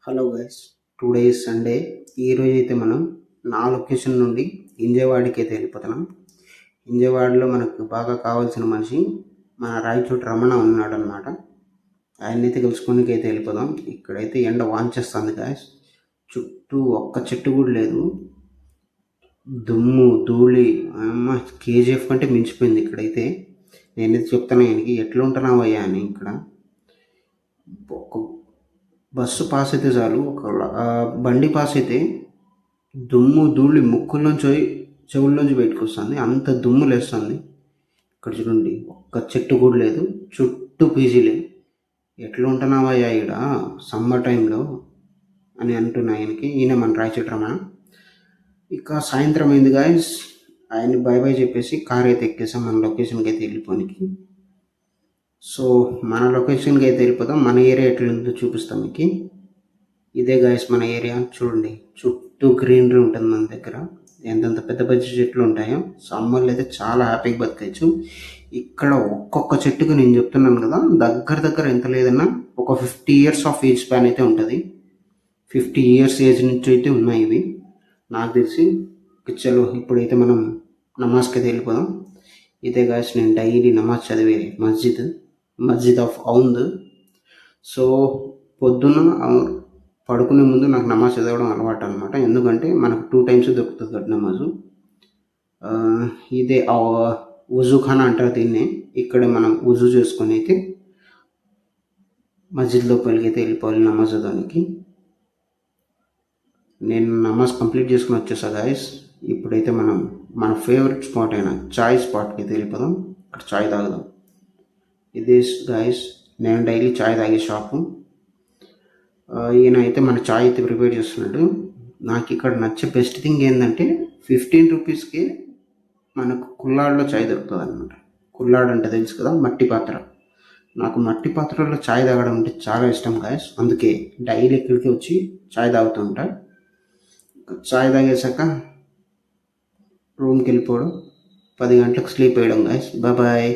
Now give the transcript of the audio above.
Hello guys, today is Sunday. ఈరోజు అయితే మనం నా లొకేషన్ నుండి విజయవాడకి అయితే వెళ్ళిపోతున్నాం. విజయవాడలో మనకు బాగా కావాల్సిన మనిషి మన రాయచోటి రమణ ఉన్నాడు అనమాట. ఆయన అయితే కలుసుకోనికి అయితే వెళ్ళిపోదాం. ఇక్కడైతే ఎండ వాంచేస్తుంది గాయస్. చుట్టూ ఒక్క చెట్టు కూడా లేదు. దుమ్ము ధూళి అమ్మ కేజీఎఫ్ కంటే మించిపోయింది ఇక్కడైతే. నేనైతే చెప్తాను ఆయనకి ఎట్లా ఉంటున్నావయ్యా అని. ఇక్కడ ఒక బస్సు పాస్ అయితే చాలు, ఒక బండి పాస్ అయితే దుమ్ము ధూళి ముక్కుల్లోంచి చెవుల్లోంచి బయటకు వస్తుంది. అంత దుమ్ము లేస్తుంది. ఇక్కడ చూడండి, ఒక్క చెట్టు కూడా లేదు. చుట్టూ పీజీలే. ఎట్లా ఉంటున్నావయ్యా ఈడ సమ్మర్ టైంలో అని అంటున్నా ఆయనకి. ఈయన మన రాయచోటి రమణ. ఇక సాయంత్రం అయింది గాయస్. ఆయన్ని బై బై చెప్పేసి కార్ అయితే ఎక్కేసాం మన లొకేషన్కి అయితే వెళ్ళిపోనికి. సో మన లొకేషన్కి అయితే వెళ్ళిపోతాం. మన ఏరియా ఎట్లుందో చూపిస్తాం మీకు. ఇదే గాయస్ మన ఏరియా. చూడండి, చుట్టూ గ్రీనరీ ఉంటుంది మన దగ్గర. ఎంతెంత పెద్ద పెద్ద చెట్లు ఉంటాయో. సమ్మర్లో అయితే చాలా హ్యాపీగా బతకచ్చు. ఇక్కడ ఒక్కొక్క చెట్టుకు నేను చెప్తున్నాను కదా, దగ్గర దగ్గర ఎంత లేదన్నా ఒక 50 years ఆఫ్ ఏజ్ స్పాన్ అయితే ఉంటుంది. 50 years ఏజ్ నుంచి అయితే ఉన్నాయి ఇవి నాకు తెలిసి. చలో ఇప్పుడైతే మనం నమాజ్కి అయితే వెళ్ళిపోదాం. ఇదే గాయస్ నేను డైలీ నమాజ్ చదివే మస్జిద్ ఆఫ్ ఔంద్. సో పొద్దున్న పడుకునే ముందు నాకు నమాజ్ చదవడం అలవాటు అనమాట. ఎందుకంటే మనకు 2 times దొరుకుతుంది గడ్ నమాజు. ఇదే ఉజుఖానా అంటారు దీన్నే. ఇక్కడ మనం ఉజు చేసుకొని అయితే మస్జిద్ లోపలికి అయితే వెళ్ళిపోవాలి నమాజ్ చదవడానికి. నేను నమాజ్ కంప్లీట్ చేసుకుని వచ్చేసా గాయస్. ఇప్పుడైతే మనం మన ఫేవరెట్ స్పాట్ అయిన చాయ్ స్పాట్కి అయితే వెళ్ళిపోదాం. అక్కడ చాయ్ తాగుదాం. ఇదే గాయస్ నేను డైలీ చాయ్ తాగే షాపు. ఈయన అయితే మన చాయ్ అయితే ప్రిపేర్ చేస్తున్నాడు. నాకు ఇక్కడ నచ్చే బెస్ట్ థింగ్ ఏంటంటే 15 rupeesకి మనకు కుల్లాడ్లో చాయ్ దొరుకుతుంది అనమాట. కుల్లాడ్ అంటే తెలుసు కదా, మట్టి పాత్ర. నాకు మట్టి పాత్రలో చాయ్ తాగడం అంటే చాలా ఇష్టం గాయస్. అందుకే డైలీ ఇక్కడికి వచ్చి చాయ్ తాగుతూ ఉంటా. చాయ్ తాగేసాక రూమ్కి వెళ్ళిపోవడం, 10 గంటలకు స్లీప్ వేయడం గాయస్. బాయ్.